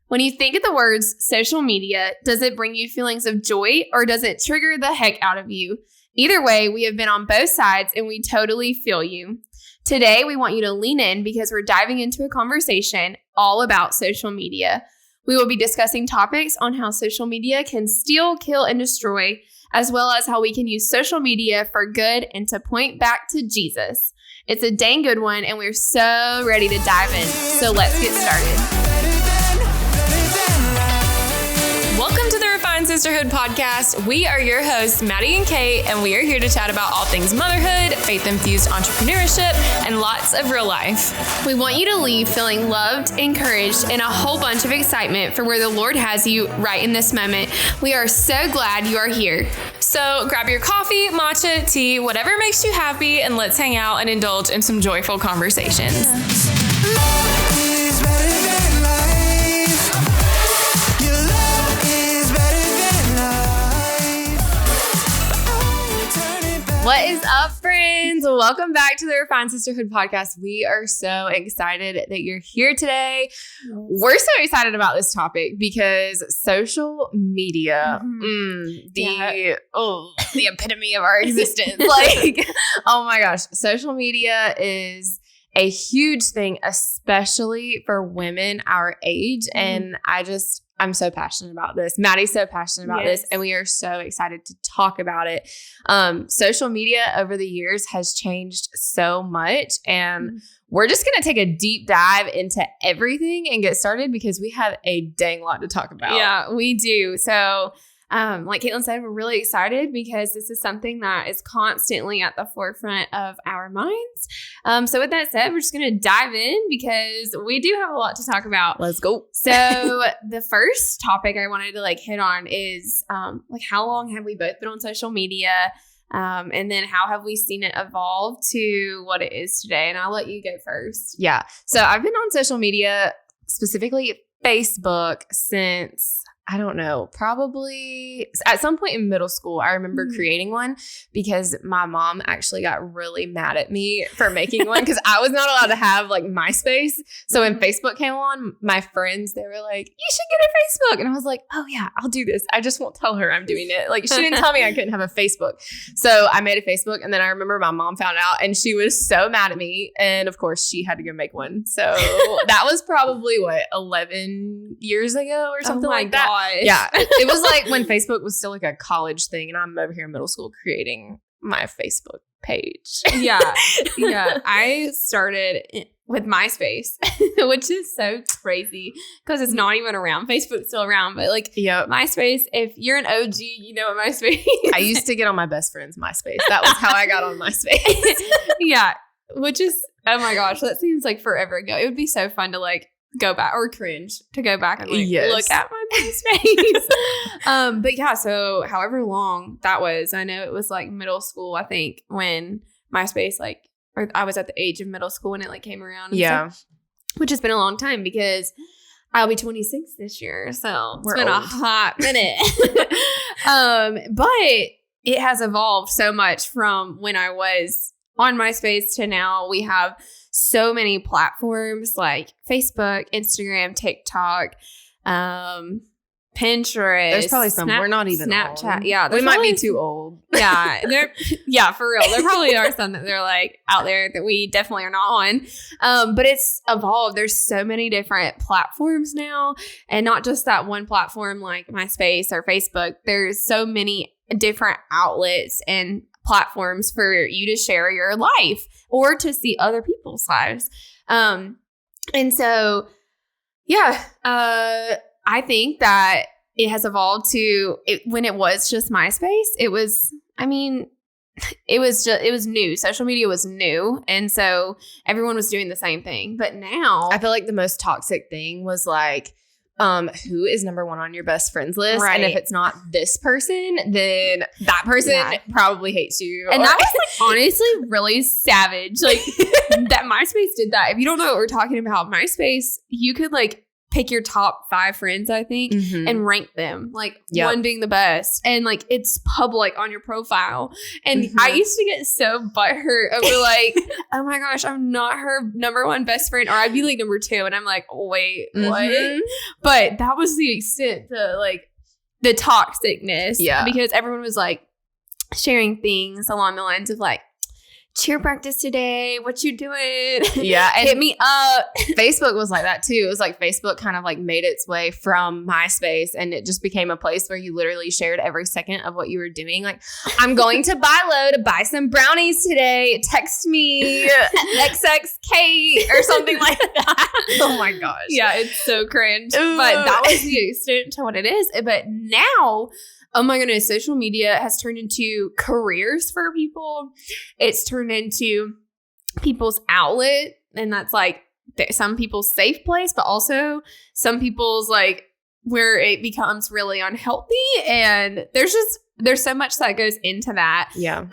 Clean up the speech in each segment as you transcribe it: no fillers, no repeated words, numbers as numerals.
When you think of the words social media, does it bring you feelings of joy or does it trigger the heck out of you? Either way, we have been on both sides and we totally feel you. Today, we want you to lean in because we're diving into a conversation all about social media. We will be discussing topics on how social media can steal, kill, and destroy, as well as how we can use social media for good and to point back to Jesus. It's a dang good one, and we're so ready to dive in. So let's get started. Welcome to the Refined Sisterhood podcast. We are your hosts, Maddie and Kate, and we are here to chat about all things motherhood, faith-infused entrepreneurship, and lots of real life. We want you to leave feeling loved, encouraged, and a whole bunch of excitement for where the Lord has you right in this moment. We are so glad you are here. So grab your coffee, matcha, tea, whatever makes you happy, and let's hang out and indulge in some joyful conversations. What is up, friends? Welcome back to the Refined Sisterhood podcast. We are so excited that you're here today. We're so excited about this topic because social media, the epitome of our existence. Oh my gosh, social media is a huge thing, especially for women our age. And I'm so passionate about this. Maddie's so passionate about this, and we are so excited to talk about it. Social media over the years has changed so much, and we're just going to take a deep dive into everything and get started because we have a dang lot to talk about. Yeah, we do. So like Caitlin said, we're really excited because this is something that is constantly at the forefront of our minds. So with that said, we're just going to dive in because we do have a lot to talk about. Let's go. So the first topic I wanted to hit on is how long have we both been on social media? And then how have we seen it evolve to what it is today? And I'll let you go first. Yeah. So I've been on social media, specifically Facebook, since I don't know, probably at some point in middle school. I remember creating one because my mom actually got really mad at me for making one because I was not allowed to have MySpace. So when Facebook came on, my friends, they were like, you should get a Facebook. And I was like, oh yeah, I'll do this. I just won't tell her I'm doing it. She didn't tell me I couldn't have a Facebook. So I made a Facebook, and then I remember my mom found out and she was so mad at me. And of course she had to go make one. So that was probably 11 years ago or something like that. Yeah, it was when Facebook was still a college thing, and I'm over here in middle school creating my Facebook page. Yeah. I started with MySpace, which is so crazy because it's not even around. Facebook's still around, but MySpace, if you're an OG, you know what MySpace is. I used to get on my best friend's MySpace. That was how I got on MySpace. Yeah, which is, oh my gosh, that seems like forever ago. It would be so fun to go back or cringe to go back and look at my MySpace. But yeah, so however long that was, I know it was middle school, I think, when MySpace or I was at the age of middle school when it came around. Yeah. Stuff, which has been a long time because I'll be 26 this year. So it's been old. A hot minute. But it has evolved so much from when I was on MySpace to now. We have so many platforms like Facebook, Instagram, TikTok, Pinterest. There's probably some we're not even Snapchat. Old. Yeah, we might be too old. Yeah, for real. There probably are some that they're out there that we definitely are not on. But it's evolved. There's so many different platforms now, and not just that one platform like MySpace or Facebook. There's so many different outlets and platforms for you to share your life or to see other people's lives. And so, I think that it has evolved to when it was just MySpace, it was new. Social media was new. And so everyone was doing the same thing. But now I feel the most toxic thing was who is number one on your best friends list. Right. And if it's not this person, then that person probably hates you. And that was honestly really savage. That MySpace did that. If you don't know what we're talking about, MySpace, you could pick your top 5 friends, I think, and rank them, like one being the best. And like, it's public on your profile. And I used to get so butthurt over like, oh my gosh, I'm not her number 1 best friend. Or I'd be like number 2. And I'm like, wait, what? But that was the extent to like the toxicness. Yeah. Because everyone was like sharing things along the lines of like, cheer practice today. What you doing? Yeah. And hit me up. Facebook was like that too. It was like Facebook kind of like made its way from MySpace, and it just became a place where you literally shared every second of what you were doing. Like, I'm going to BI-LO to buy some brownies today. Text me XXK or something like that. Oh my gosh. Yeah. It's so cringe. But that was the extent to what it is. But now, oh my goodness, social media has turned into careers for people. It's turned into people's outlet. And that's like some people's safe place, but also some people's like where it becomes really unhealthy. And there's so much that goes into that. Yeah.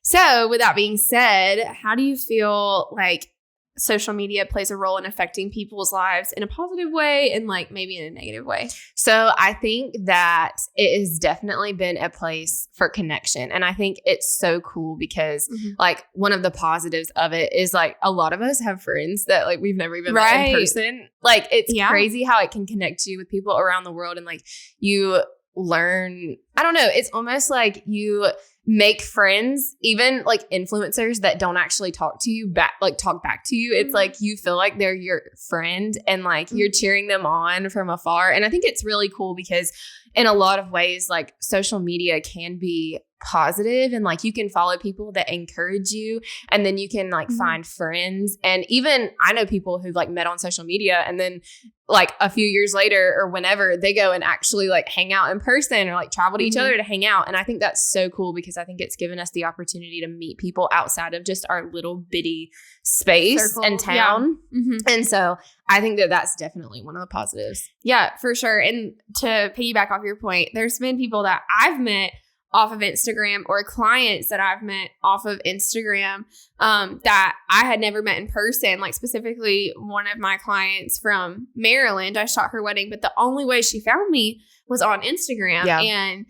So with that being said, how do you feel like social media plays a role in affecting people's lives in a positive way and like maybe in a negative way? So I think that it has definitely been a place for connection. And I think it's so cool because like one of the positives of it is like a lot of us have friends that like we've never even met in person. Like it's crazy how it can connect you with people around the world, and like you learn, I don't know, it's almost like you make friends, even like influencers that don't actually talk to you back, like talk back to you. It's like you feel like they're your friend and like you're cheering them on from afar. And I think it's really cool because in a lot of ways, like social media can be positive, and like you can follow people that encourage you, and then you can like find friends. And even I know people who've like met on social media, and then like a few years later or whenever they go and actually like hang out in person or like travel to each other to hang out. And I think that's so cool because I think it's given us the opportunity to meet people outside of just our little bitty space and town. And so I think that that's definitely one of the positives. Yeah, for sure. And to piggyback off your point, there's been people that I've met off of Instagram or clients that I've met off of Instagram that I had never met in person. Like specifically one of my clients from Maryland, I shot her wedding, but the only way she found me was on Instagram. Yeah. And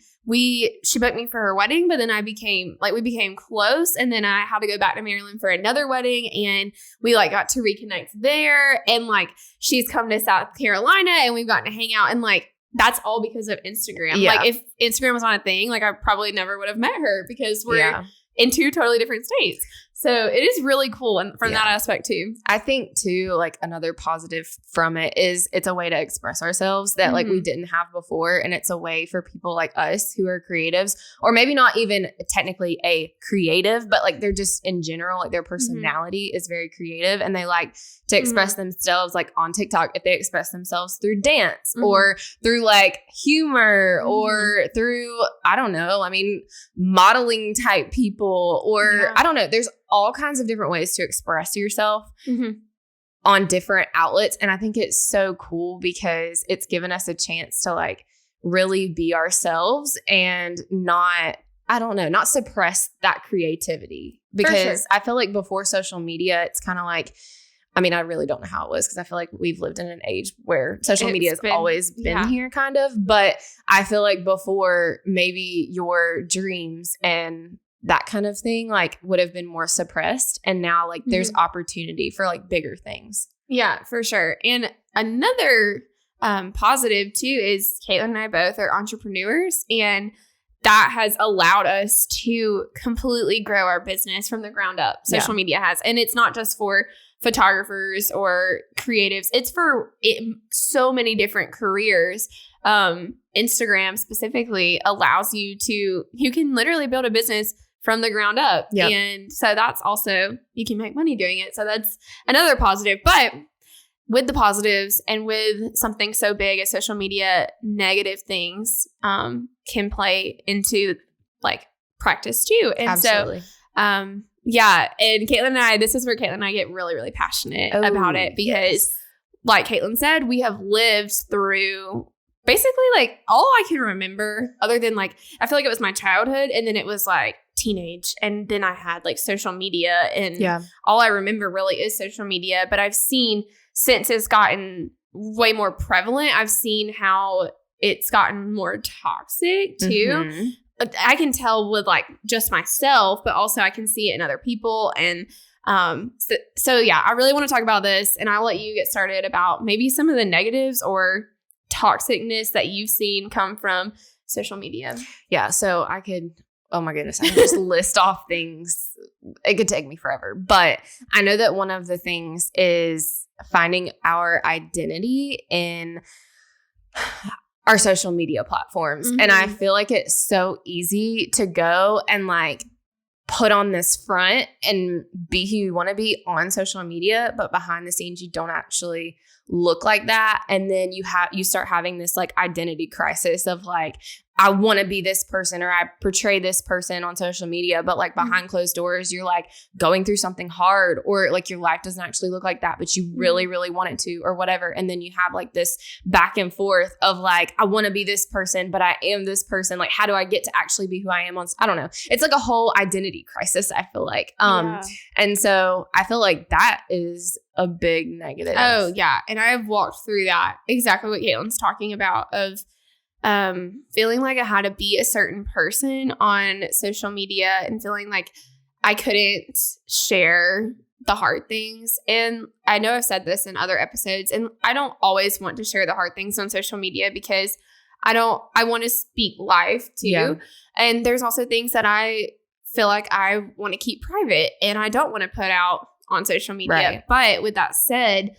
she booked me for her wedding, but then we became close, and then I had to go back to Maryland for another wedding, and we like got to reconnect there. And like she's come to South Carolina and we've gotten to hang out, and like that's all because of Instagram. Yeah. Like if Instagram was not a thing, like I probably never would have met her because we're in 2 totally different states. So it is really cool and from that aspect too. I think too, like another positive from it is it's a way to express ourselves that like we didn't have before. And it's a way for people like us who are creatives, or maybe not even technically a creative, but like they're just in general, like their personality is very creative and they like to express themselves like on TikTok. If they express themselves through dance or through like humor or through, I don't know, I mean, modeling type people or I don't know, there's all kinds of different ways to express yourself on different outlets. And I think it's so cool because it's given us a chance to like really be ourselves and not suppress that creativity. Because I feel like before social media, it's kind of like, I mean, I really don't know how it was because I feel like we've lived in an age where social media has always been here kind of. But I feel like before maybe your dreams and that kind of thing like would have been more suppressed. And now like there's opportunity for like bigger things. Yeah, for sure. And another positive too is Caitlin and I both are entrepreneurs, and that has allowed us to completely grow our business from the ground up. Social media has. And it's not just for photographers or creatives. It's for so many different careers. Instagram specifically allows you can literally build a business from the ground up. Yep. And so that's also, you can make money doing it. So that's another positive. But with the positives and with something so big as social media, negative things can play into like practice too. And Absolutely. So, yeah. And Caitlin and I, this is where Caitlin and I get really, really passionate about it because like Caitlin said, we have lived through basically like all I can remember other than like, I feel like it was my childhood and then it was like teenage. And then I had like social media and all I remember really is social media. But I've seen since it's gotten way more prevalent. I've seen how it's gotten more toxic too. Mm-hmm. I can tell with like just myself, but also I can see it in other people. And so yeah, I really want to talk about this, and I'll let you get started about maybe some of the negatives or toxicness that you've seen come from social media. Yeah. So I could, oh my goodness, I could just list off things. It could take me forever. But I know that one of the things is finding our identity in our social media platforms. And I feel like it's so easy to go and like put on this front and be who you want to be on social media, but behind the scenes, you don't actually look like that. And then you start having this like identity crisis of like, I want to be this person, or I portray this person on social media, but like behind closed doors, you're like going through something hard, or like your life doesn't actually look like that, but you really, really want it to, or whatever. And then you have like this back and forth of like, I want to be this person, but I am this person. Like, how do I get to actually be who I am I don't know. It's like a whole identity crisis, I feel like. And so I feel like that is a big negative. Oh yeah. And I have walked through that, exactly what Caitlin's talking about, of feeling like I had to be a certain person on social media and feeling like I couldn't share the hard things. And I know I've said this in other episodes, and I don't always want to share the hard things on social media because I want to speak life too. Yeah. And there's also things that I feel like I want to keep private and I don't want to put out on social media. Right. But with that said,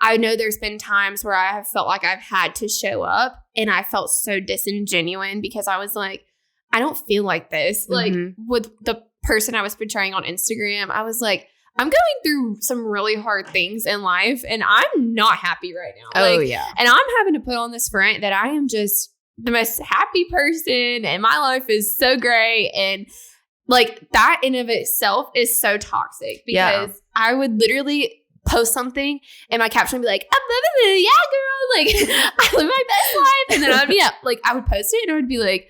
I know there's been times where I have felt like I've had to show up, and I felt so disingenuous because I was like, I don't feel like this. Like with the person I was portraying on Instagram, I was like, I'm going through some really hard things in life and I'm not happy right now. Oh, yeah. And I'm having to put on this front that I am just the most happy person and my life is so great. And like that in of itself is so toxic because I would literally post something and my caption would be like, yeah, girl, like I live my best life. And then I'd be like, I would post it and I would be like,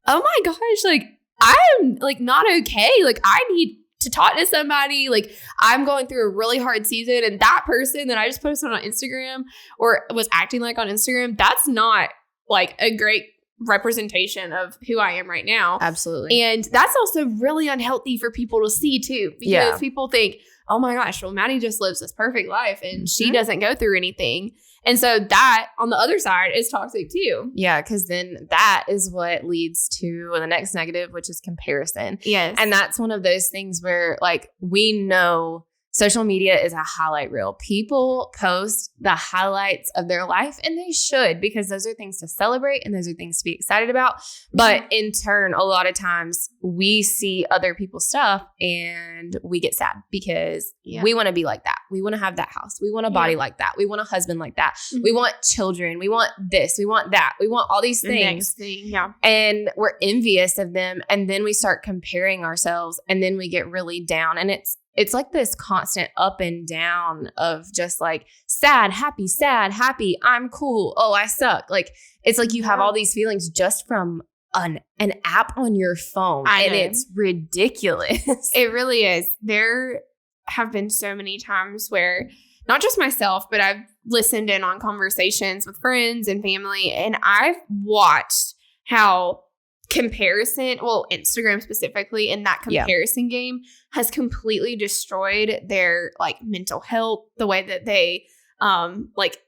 oh my gosh, like I'm like not okay. Like I need to talk to somebody. Like I'm going through a really hard season, and that person that I just posted on Instagram or was acting like on Instagram, that's not like a great representation of who I am right now. Absolutely. And that's also really unhealthy for people to see too, because people think, oh my gosh, well, Maddie just lives this perfect life and she doesn't go through anything. And so that on the other side is toxic too. Yeah, because then that is what leads to the next negative, which is comparison. Yes. And that's one of those things where like we know social media is a highlight reel. People post the highlights of their life, and they should, because those are things to celebrate and those are things to be excited about. But in turn, a lot of times we see other people's stuff and we get sad because we want to be like that. We want to have that house. We want a body like that. We want a husband like that. We want children. We want this. We want that. We want all these things. And we're envious of them. And then we start comparing ourselves, and then we get really down. And it's like this constant up and down of just like sad, happy, I'm cool, oh, I suck. Like, it's like you have all these feelings just from an app on your phone. And it's ridiculous. It really is. There have been so many times where not just myself, but I've listened in on conversations with friends and family, and I've watched how Instagram specifically, in that comparison game has completely destroyed their like mental health, the way that they like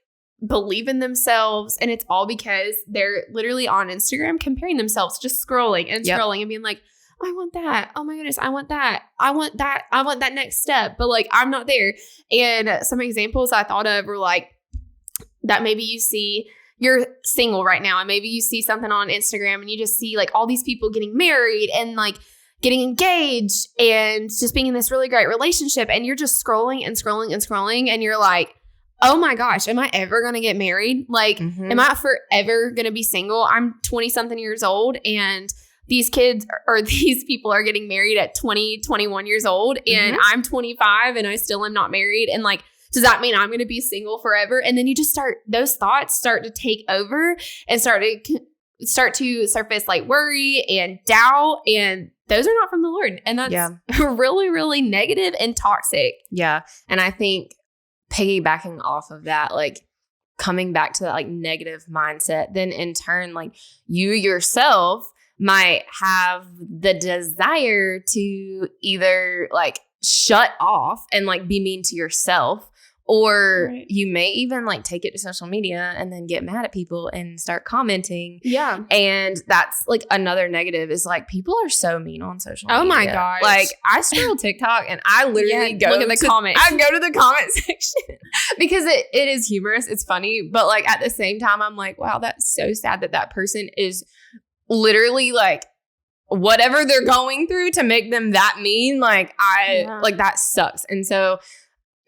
believe in themselves. And it's all because they're literally on Instagram comparing themselves, just scrolling and scrolling and being like, oh, I want that. Oh my goodness, I want that. I want that. I want that next step. But like, I'm not there. And some examples I thought of were like that maybe you see you're single right now and maybe you see something on Instagram and you just see like all these people getting married and like getting engaged and just being in this really great relationship, and you're just scrolling and scrolling and scrolling and you're like, oh my gosh, am I ever going to get married? Like, am I forever going to be single? I'm 20 something years old and these kids or these people are getting married at 20, 21 years old and I'm 25 and I still am not married. And like, does that mean I'm going to be single forever? And then you just those thoughts start to take over and start to surface like worry and doubt. And those are not from the Lord. And that's really, really negative and toxic. Yeah. And I think piggybacking off of that, like coming back to that like negative mindset, then in turn, like you yourself might have the desire to either like shut off and like be mean to yourself, or you may even like take it to social media and then get mad at people and start commenting. Yeah. And that's like another negative is like people are so mean on social media. Oh my gosh. Like I scroll TikTok and I literally go look at the comments. I go to the comment section because it is humorous. It's funny. But like at the same time, I'm like, wow, that's so sad that person is literally like whatever they're going through to make them that mean. Like like that sucks. And so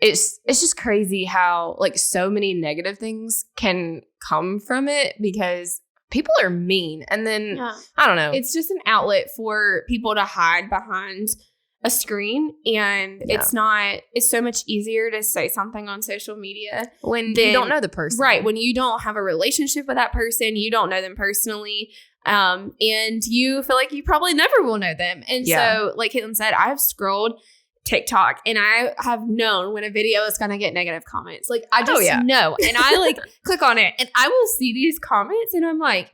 it's just crazy how like so many negative things can come from it because people are mean. And then I don't know. It's just an outlet for people to hide behind a screen, and it's so much easier to say something on social media when you don't know the person. Right. When you don't have a relationship with that person, you don't know them personally. And you feel like you probably never will know them. And so like Caitlin said, I've scrolled TikTok and I have known when a video is going to get negative comments. Like I just know. And I like click on it and I will see these comments and I'm like,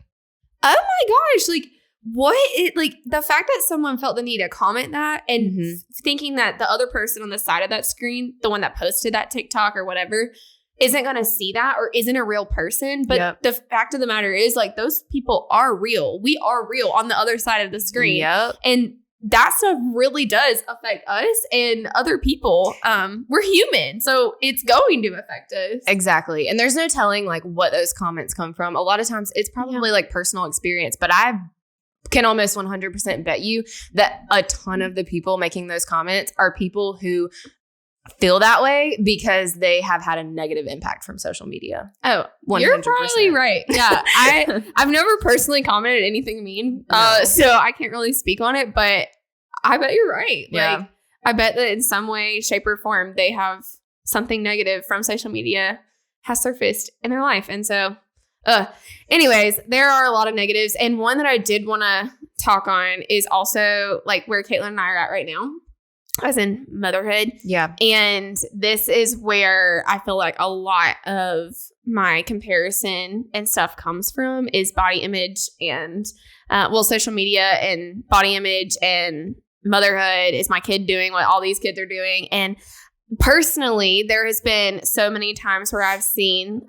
oh my gosh, like what it like the fact that someone felt the need to comment that and thinking that the other person on the side of that screen, the one that posted that TikTok or whatever, isn't going to see that or isn't a real person. But the fact of the matter is like those people are real. We are real on the other side of the screen. And that stuff really does affect us and other people. We're human, so it's going to affect us. Exactly. And there's no telling like what those comments come from. A lot of times it's probably like personal experience, but I can almost 100% bet you that a ton of the people making those comments are people who feel that way because they have had a negative impact from social media. Oh, 100%. You're probably right. Yeah. I've never personally commented anything mean. So I can't really speak on it, but I bet you're right. Like I bet that in some way, shape or form, they have something negative from social media has surfaced in their life. And so anyways, there are a lot of negatives. And one that I did want to talk on is also like where Caitlin and I are at right now, as in motherhood. Yeah. And this is where I feel like a lot of my comparison and stuff comes from is body image and, social media and body image and motherhood. Is my kid doing what all these kids are doing? And personally, there has been so many times where I've seen,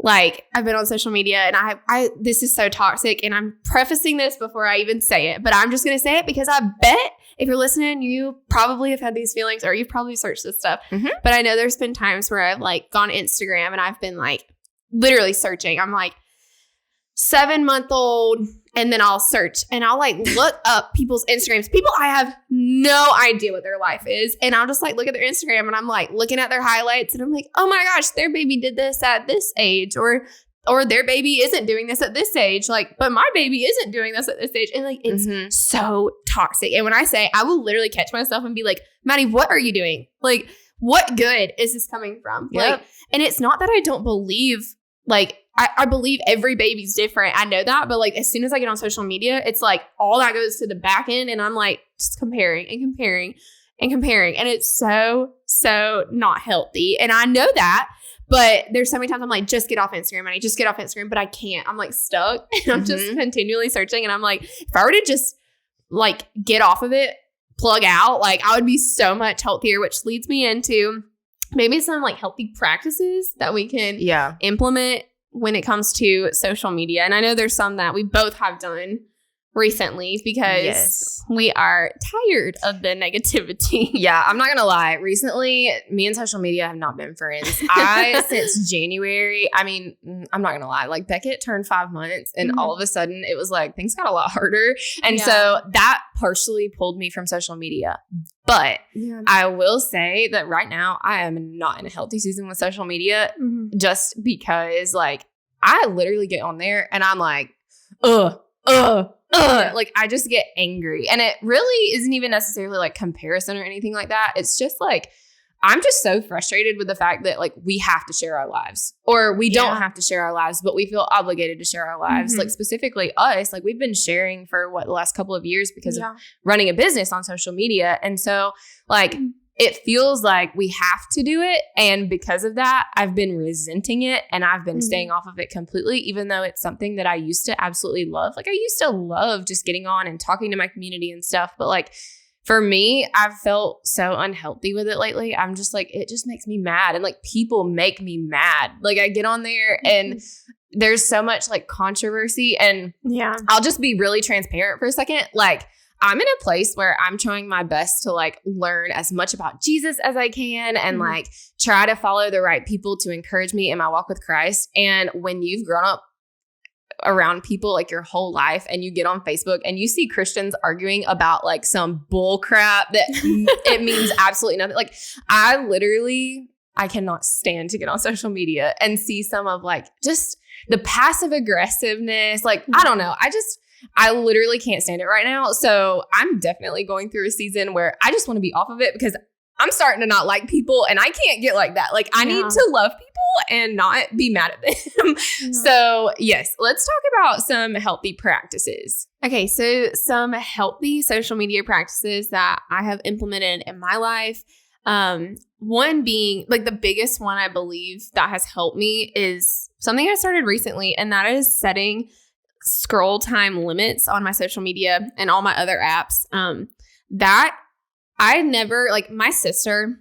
like I've been on social media and I this is so toxic, and I'm prefacing this before I even say it, but I'm just going to say it because I bet if you're listening, you probably have had these feelings or you've probably searched this stuff. But I know there's been times where I've like gone Instagram and I've been like literally searching. I'm like 7-month-old, and then I'll search and I'll like look up people's Instagrams, people I have no idea what their life is. And I'll just like look at their Instagram and I'm like looking at their highlights and I'm like, oh my gosh, their baby did this at this age, or their baby isn't doing this at this age. Like, but my baby isn't doing this at this age. And like, it's so toxic. And when I say, I will literally catch myself and be like, Maddie, what are you doing? Like, what good is this coming from? Like, and it's not that I don't believe, like, I believe every baby's different. I know that. But like, as soon as I get on social media, it's like all that goes to the back end. And I'm like just comparing and comparing and comparing. And it's so, so not healthy. And I know that. But there's so many times I'm like, just get off Instagram, Maddie. Just get off Instagram. But I can't. I'm like stuck. And I'm just continually searching. And I'm like, if I were to just like get off of it, plug out, like I would be so much healthier, which leads me into maybe some like healthy practices that we can implement when it comes to social media. And I know there's some that we both have done recently because we are tired of the negativity. Yeah, I'm not going to lie. Recently, me and social media have not been friends. Since January, I mean, I'm not going to lie. Like Beckett turned 5 months and all of a sudden it was like things got a lot harder. And so that partially pulled me from social media. But I will say that right now I am not in a healthy season with social media just because like I literally get on there and I'm like, like I just get angry. And it really isn't even necessarily like comparison or anything like that. It's just like I'm just so frustrated with the fact that like we have to share our lives, or we don't have to share our lives, but we feel obligated to share our lives. Like specifically us, like we've been sharing for the last couple of years because of running a business on social media. And so like it feels like we have to do it. And because of that, I've been resenting it and I've been staying off of it completely, even though it's something that I used to absolutely love. Like I used to love just getting on and talking to my community and stuff. But like for me, I've felt so unhealthy with it lately. I'm just like, it just makes me mad. And like people make me mad. Like I get on there and there's so much like controversy. And I'll just be really transparent for a second. Like I'm in a place where I'm trying my best to like learn as much about Jesus as I can and like try to follow the right people to encourage me in my walk with Christ. And when you've grown up around people like your whole life and you get on Facebook and you see Christians arguing about like some bull crap that it means absolutely nothing. Like I cannot stand to get on social media and see some of like just the passive aggressiveness. Like, I don't know. I literally can't stand it right now. So I'm definitely going through a season where I just want to be off of it because I'm starting to not like people and I can't get like that. Like I need to love people and not be mad at them. So yes, let's talk about some healthy practices. Okay, so some healthy social media practices that I have implemented in my life. One being like the biggest one I believe that has helped me is something I started recently, and that is setting scroll time limits on my social media and all my other apps. That I never, like my sister,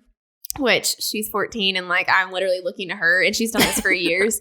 which she's 14 and like I'm literally looking to her and she's done this for years.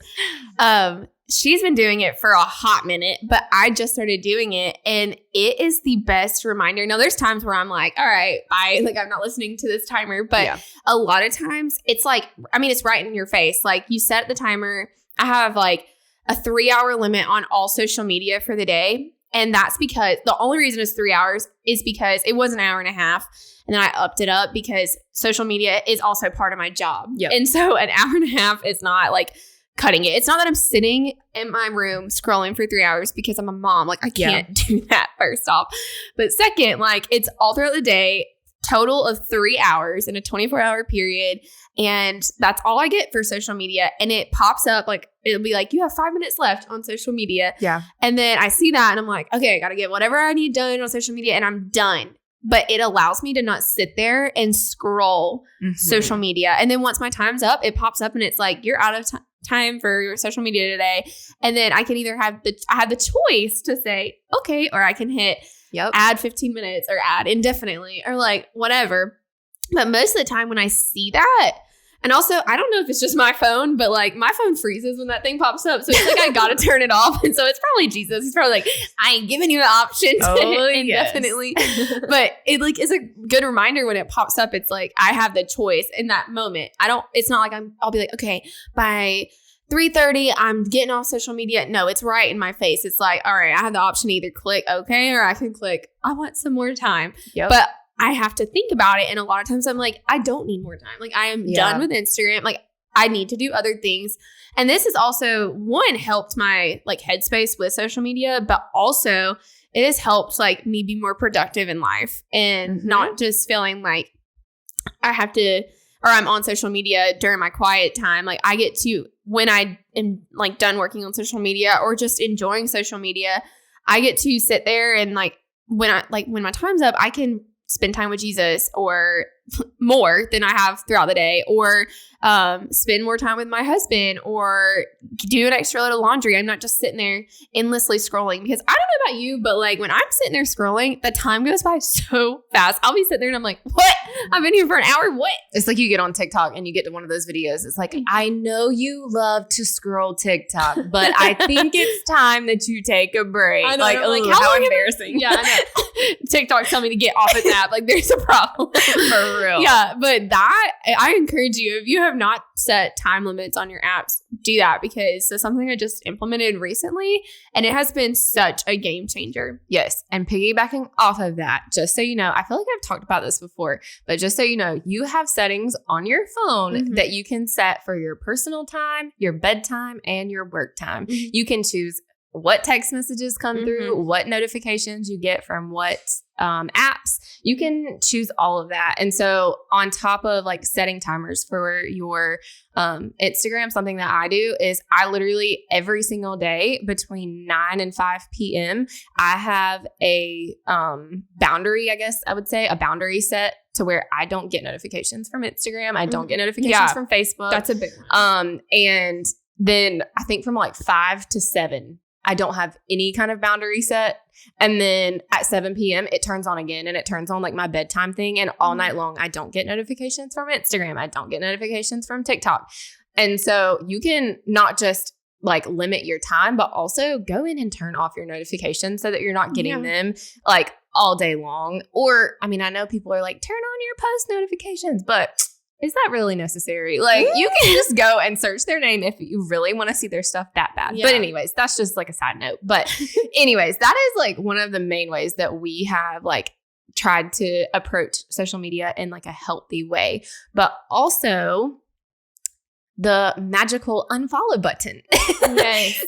She's been doing it for a hot minute, but I just started doing it and it is the best reminder. Now there's times where I'm like, all right, bye. Like I'm not listening to this timer, but a lot of times it's like, I mean, it's right in your face. Like you set the timer. I have like a 3-hour limit on all social media for the day. And that's because the only reason it's 3 hours is because it was an hour and a half. And then I upped it up because social media is also part of my job. And so an hour and a half is not like cutting it. It's not that I'm sitting in my room scrolling for 3 hours because I'm a mom. Like I can't do that, first off. But second, like it's all throughout the day, total of 3 hours in a 24-hour period. And that's all I get for social media. And it pops up like, it'll be like, you have 5 minutes left on social media. And then I see that and I'm like, okay, I got to get whatever I need done on social media and I'm done. But it allows me to not sit there and scroll social media. And then once my time's up, it pops up and it's like, you're out of time for your social media today. And then I can either have the choice to say, okay, or I can hit add 15 minutes or add indefinitely or like whatever. But most of the time when I see that, and also, I don't know if it's just my phone, but like my phone freezes when that thing pops up. So it's like, I got to turn it off. And so it's probably Jesus. He's probably like, I ain't giving you the option to indefinitely. But it like is a good reminder when it pops up. It's like, I have the choice in that moment. It's not like I'll be like, okay, by 3:30, I'm getting off social media. No, it's right in my face. It's like, all right, I have the option to either click okay, or I can click, I want some more time. But I have to think about it. And a lot of times I'm like, I don't need more time. Like I am done with Instagram. Like I need to do other things. And this has also, one, helped my like headspace with social media, but also it has helped like me be more productive in life and not just feeling like I have to, or I'm on social media during my quiet time. Like I get to, when I am like done working on social media or just enjoying social media, I get to sit there and like when my time's up, I can spend time with Jesus or more than I have throughout the day, or spend more time with my husband, or do an extra load of laundry. I'm not just sitting there endlessly scrolling, because I don't know about you, but like when I'm sitting there scrolling, the time goes by so fast. I'll be sitting there and I'm like, what? I've been here for an hour. What? It's like you get on TikTok and you get to one of those videos. It's like, I know you love to scroll TikTok, but I think it's time that you take a break. I know, like how embarrassing. Yeah, I know. TikTok tell me to get off its app. Like there's a problem. For real. Yeah, but that, I encourage you, if you have not set time limits on your apps, do that, because it's something I just implemented recently and it has been such a game changer. Yes. And piggybacking off of that, just so you know, I feel like I've talked about this before, but just so you know, you have settings on your phone that you can set for your personal time, your bedtime, and your work time. You can choose what text messages come through, what notifications you get from what apps. You can choose all of that. And so on top of like setting timers for your Instagram, something that I do is I literally every single day between 9 and 5 p.m. I have a boundary, I guess I would say, a boundary set to where I don't get notifications from Instagram. I don't get notifications from Facebook. That's a big one. And then I think from like 5 to 7, I don't have any kind of boundary set. And then at 7 p.m., it turns on again, and it turns on like my bedtime thing. And all night long, I don't get notifications from Instagram. I don't get notifications from TikTok. And so you can not just like limit your time, but also go in and turn off your notifications so that you're not getting them like all day long. Or, I mean, I know people are like, turn on your post notifications, but is that really necessary? Like, you can just go and search their name if you really want to see their stuff that bad. Yeah. But anyways, that's just like a side note. But anyways, that is like one of the main ways that we have like tried to approach social media in like a healthy way. But also the magical unfollow button. Yes.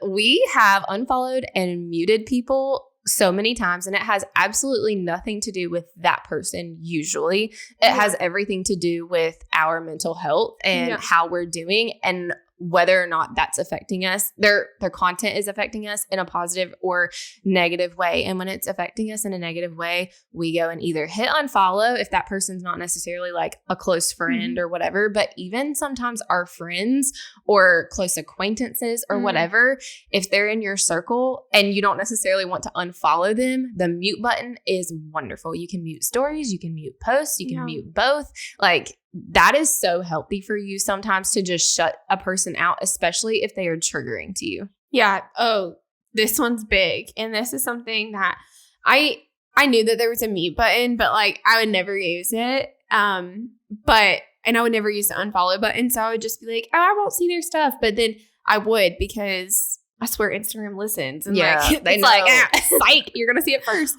We have unfollowed and muted people so many times, and it has absolutely nothing to do with that person. Usually it has everything to do with our mental health and how we're doing and whether or not that's affecting us. Their content is affecting us in a positive or negative way. And when it's affecting us in a negative way, we go and either hit unfollow if that person's not necessarily like a close friend or whatever, but even sometimes our friends or close acquaintances or whatever, if they're in your circle and you don't necessarily want to unfollow them, the mute button is wonderful. You can mute stories, you can mute posts, you can mute both. Like, that is so healthy for you sometimes to just shut a person out, especially if they are triggering to you. Yeah. Oh, this one's big. And this is something that I knew that there was a mute button, but like I would never use it. And I would never use the unfollow button. So I would just be like, oh, I won't see their stuff. But then I would, because I swear Instagram listens. And like, it's like, psych, you're going to see it first.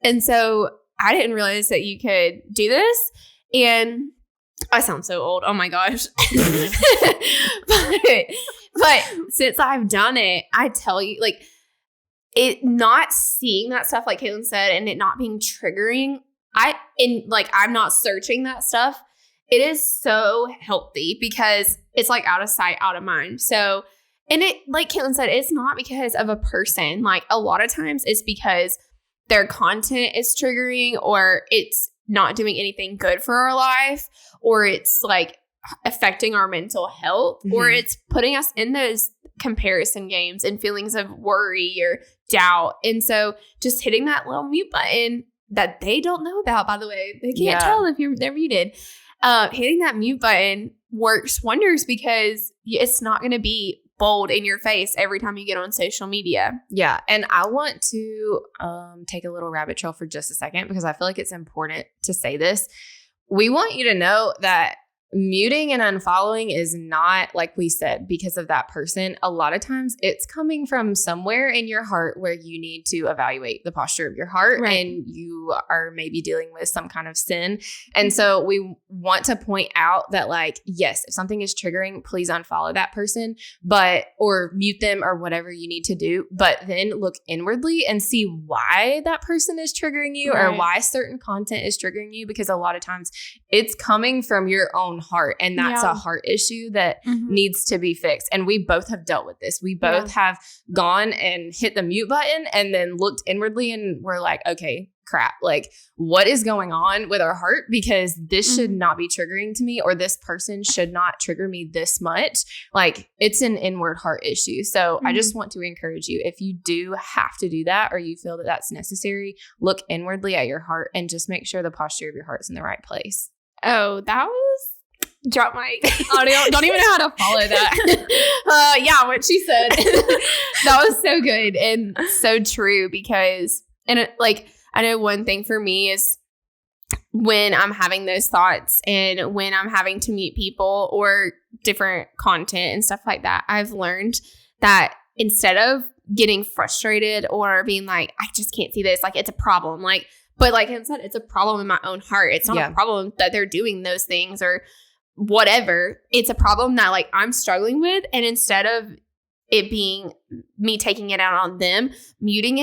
And so I didn't realize that you could do this. And I sound so old. Oh my gosh. but since I've done it, I tell you, like, it not seeing that stuff, like Caitlin said, and it not being triggering, I'm not searching that stuff. It is so healthy because it's like out of sight, out of mind. So, and it, like Caitlin said, it's not because of a person. Like a lot of times it's because their content is triggering, or it's not doing anything good for our life, or it's like affecting our mental health, or it's putting us in those comparison games and feelings of worry or doubt. And so just hitting that little mute button that they don't know about, by the way, they can't tell if they're muted. Hitting that mute button works wonders because it's not going to be bold in your face every time you get on social media. Yeah. And I want to take a little rabbit trail for just a second because I feel like it's important to say this. We want you to know that muting and unfollowing is not, like we said, because of that person. A lot of times it's coming from somewhere in your heart where you need to evaluate the posture of your heart, and you are maybe dealing with some kind of sin. And so we want to point out that, like, yes, if something is triggering, please unfollow that person, or mute them or whatever you need to do. But then look inwardly and see why that person is triggering you or why certain content is triggering you, because a lot of times it's coming from your own heart, and that's a heart issue that needs to be fixed. And we both have dealt with this. We both have gone and hit the mute button and then looked inwardly and we're like, okay, crap, like what is going on with our heart? Because this should not be triggering to me, or this person should not trigger me this much. Like, it's an inward heart issue. So I just want to encourage you, if you do have to do that, or you feel that that's necessary, look inwardly at your heart and just make sure the posture of your heart's in the right place. Oh, that was drop my audio. Don't even know how to follow that. What she said. That was so good and so true, because, I know one thing for me is when I'm having those thoughts and when I'm having to meet people or different content and stuff like that, I've learned that instead of getting frustrated or being like, I just can't see this, like it's a problem, but like I said, it's a problem in my own heart. It's not a problem that they're doing those things or whatever. It's a problem that like I'm struggling with. And instead of it being me taking it out on them, muting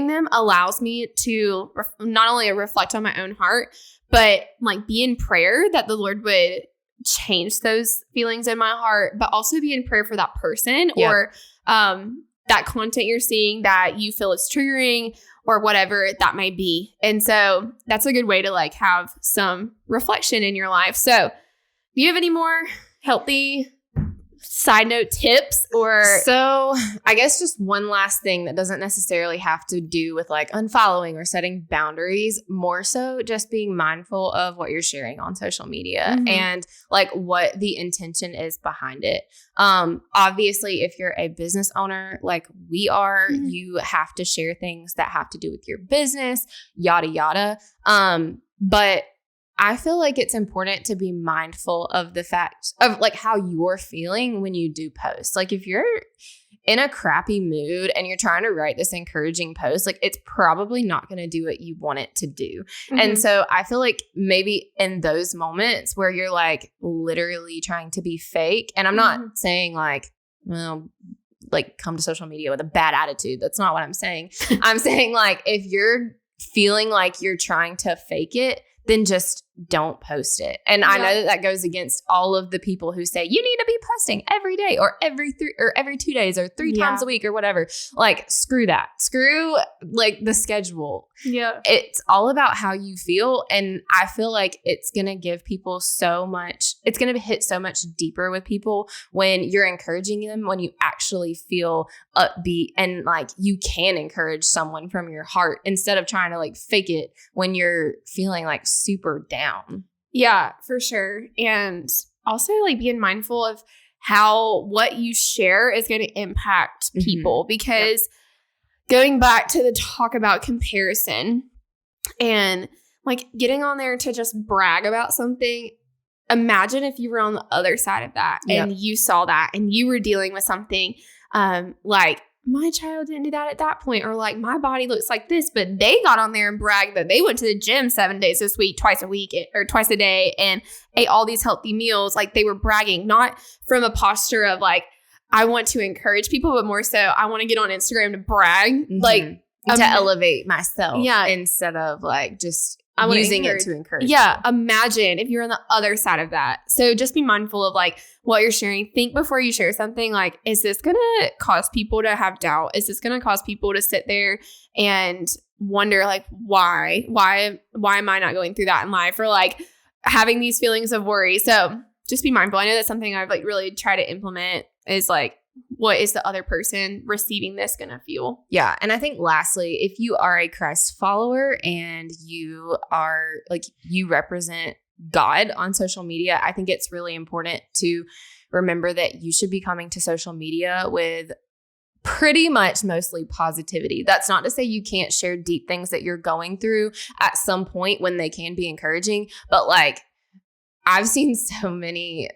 them allows me to not only reflect on my own heart, but like be in prayer that the Lord would change those feelings in my heart, but also be in prayer for that person or that content you're seeing that you feel is triggering or whatever that may be. And so that's a good way to like have some reflection in your life. So do you have any more healthy side note tips or? So I guess just one last thing that doesn't necessarily have to do with like unfollowing or setting boundaries, more so just being mindful of what you're sharing on social media and like what the intention is behind it. Obviously, if you're a business owner like we are, you have to share things that have to do with your business, yada, yada. But I feel like it's important to be mindful of the fact of like how you're feeling when you do post. Like if you're in a crappy mood and you're trying to write this encouraging post, like it's probably not going to do what you want it to do. And so I feel like maybe in those moments where you're like literally trying to be fake, and I'm not saying like, well, like come to social media with a bad attitude. That's not what I'm saying. I'm saying like if you're feeling like you're trying to fake it, then just don't post it. And I know that goes against all of the people who say you need to be posting every day or every 2 days or 3 times a week or whatever. Like, screw that. Screw like the schedule. Yeah. It's all about how you feel. And I feel like it's going to give people so much, it's going to hit so much deeper with people when you're encouraging them, when you actually feel upbeat and like you can encourage someone from your heart instead of trying to like fake it when you're feeling like super down. Yeah, for sure. And also like being mindful of how what you share is going to impact people because going back to the talk about comparison and like getting on there to just brag about something, imagine if you were on the other side of that and you saw that and you were dealing with something like my child didn't do that at that point, or like my body looks like this, but they got on there and bragged that they went to the gym 7 days this week, twice a day and ate all these healthy meals. Like they were bragging, not from a posture of like, I want to encourage people, but more so I want to get on Instagram to brag, like to elevate myself instead of like just using it to encourage. Yeah. Imagine if you're on the other side of that. So just be mindful of like what you're sharing. Think before you share something like, is this going to cause people to have doubt? Is this going to cause people to sit there and wonder like, why am I not going through that in life? Or like having these feelings of worry. So just be mindful. I know that's something I've like really tried to implement is like, what is the other person receiving this going to feel? Yeah. And I think lastly, if you are a Christ follower and you are like, you represent God on social media, I think it's really important to remember that you should be coming to social media with pretty much mostly positivity. That's not to say you can't share deep things that you're going through at some point when they can be encouraging, but like I've seen so many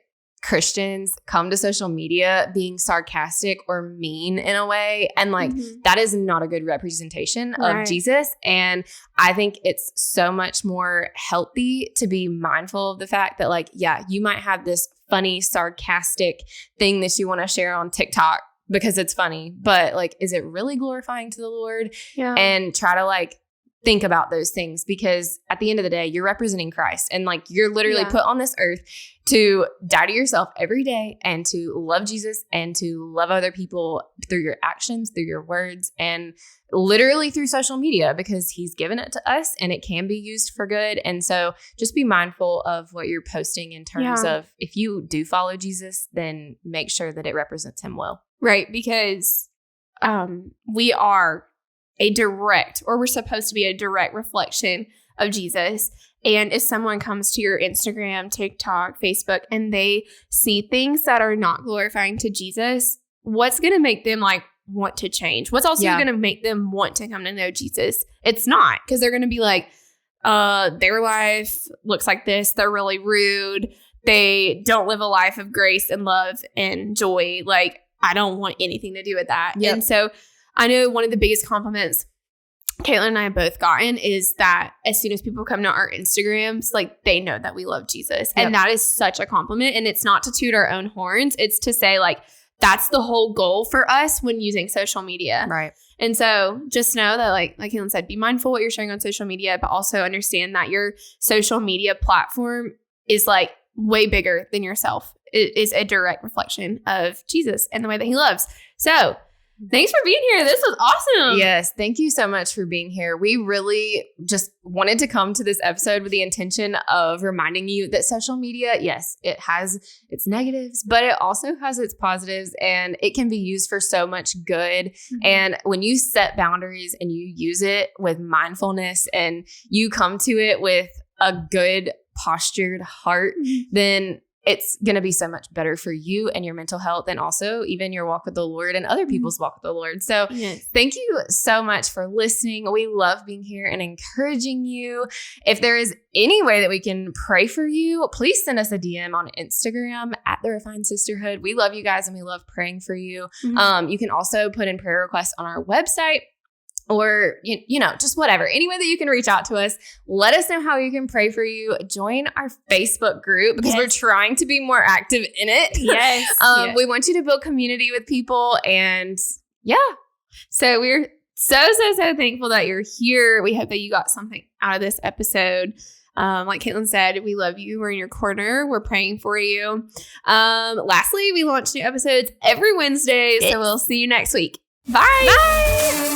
Christians come to social media being sarcastic or mean in a way. And like, that is not a good representation of Jesus. And I think it's so much more healthy to be mindful of the fact that like, yeah, you might have this funny, sarcastic thing that you want to share on TikTok because it's funny, but like, is it really glorifying to the Lord? Yeah. And try to like, think about those things because at the end of the day, you're representing Christ and like you're literally put on this earth to die to yourself every day and to love Jesus and to love other people through your actions, through your words, and literally through social media because he's given it to us and it can be used for good. And so just be mindful of what you're posting in terms of if you do follow Jesus, then make sure that it represents him well. Right. Because we are we're supposed to be a direct reflection of Jesus. And if someone comes to your Instagram, TikTok, Facebook, and they see things that are not glorifying to Jesus, what's going to make them like want to change? What's also going to make them want to come to know Jesus? It's not, because they're going to be like, their life looks like this. They're really rude. They don't live a life of grace and love and joy. Like, I don't want anything to do with that. Yep. And so I know one of the biggest compliments Caitlin and I have both gotten is that as soon as people come to our Instagrams, like they know that we love Jesus. And that is such a compliment. And it's not to toot our own horns. It's to say like, that's the whole goal for us when using social media. Right. And so just know that like Caitlin said, be mindful what you're sharing on social media, but also understand that your social media platform is like way bigger than yourself. It is a direct reflection of Jesus and the way that he loves. So thanks for being here. This was awesome. Yes. Thank you so much for being here. We really just wanted to come to this episode with the intention of reminding you that social media, yes, it has its negatives, but it also has its positives, and it can be used for so much good. Mm-hmm. And when you set boundaries and you use it with mindfulness and you come to it with a good postured heart, then it's going to be so much better for you and your mental health, and also even your walk with the Lord and other people's walk with the Lord. So Thank you so much for listening. We love being here and encouraging you. If there is any way that we can pray for you, please send us a DM on Instagram at The Refined Sisterhood. We love you guys and we love praying for you. Mm-hmm. You can also put in prayer requests on our website, or, you know, just whatever. Any way that you can reach out to us, let us know how you can pray for you. Join our Facebook group because we're trying to be more active in it. Yes. We want you to build community with people. And so we're so thankful that you're here. We hope that you got something out of this episode. Like Caitlin said, we love you. We're in your corner. We're praying for you. Lastly, we launch new episodes every Wednesday. So we'll see you next week. Bye. Bye.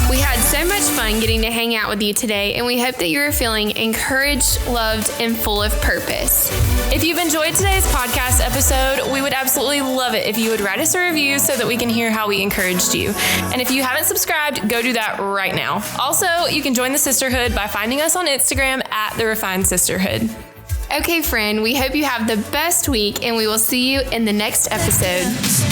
We had so much fun getting to hang out with you today, and we hope that you are feeling encouraged, loved, and full of purpose. If you've enjoyed today's podcast episode, we would absolutely love it if you would write us a review so that we can hear how we encouraged you. And if you haven't subscribed, go do that right now. Also, you can join the sisterhood by finding us on Instagram at The Refined Sisterhood. Okay, friend, we hope you have the best week, and we will see you in the next episode.